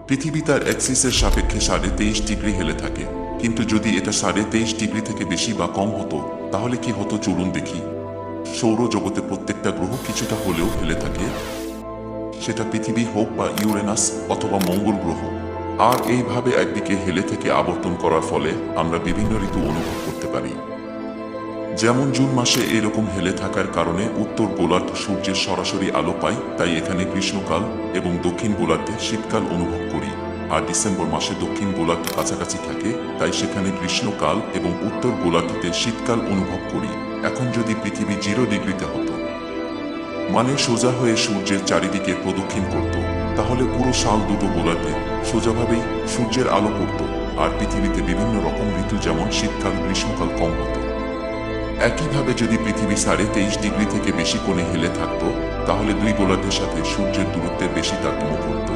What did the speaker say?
পৃথিবী তার অ্যাক্সিসের সাপেক্ষে 23.5 ডিগ্রি হেলে থাকে, কিন্তু যদি এটা 23.5 ডিগ্রি থেকে বেশি বা কম হতো তাহলে কি হতো চলুন দেখি। সৌরজগতে প্রত্যেকটা গ্রহ কিছুটা হলেও হেলে থাকে, সেটা পৃথিবী হোক বা ইউরেনাস অথবা মঙ্গল গ্রহ। আর এইভাবে একদিকে হেলে থেকে আবর্তন করার ফলে আমরা বিভিন্ন ঋতু অনুভব করতে পারি। যেমন জুন মাসে এরকম হেলে থাকার কারণে উত্তর গোলার্ধ সূর্যের সরাসরি আলো পায়, তাই এখানে গ্রীষ্মকাল, এবং দক্ষিণ গোলার্ধে শীতকাল অনুভব করি। আর ডিসেম্বর মাসে দক্ষিণ গোলার্ধ কাছাকাছি থাকে, তাই সেখানে গ্রীষ্মকাল এবং উত্তর গোলার্ধতে শীতকাল অনুভব করি। এখন যদি পৃথিবী 0 ডিগ্রিতে হতো, মানে সোজা হয়ে সূর্যের চারিদিকে প্রদক্ষিণ করত, তাহলে পুরো সাল দুটো গোলার্ধে সোজাভাবেই সূর্যের আলো পড়ত, আর পৃথিবীতে বিভিন্ন রকম ঋতু যেমন শীতকাল গ্রীষ্মকাল কম হতো। একইভাবে যদি পৃথিবী 23.5 ডিগ্রি থেকে বেশি কোণে হেলে থাকত, তাহলে দুই গোলার্ধের সাথে সূর্যের দূরত্বের বেশি তারতম্য ঘটত।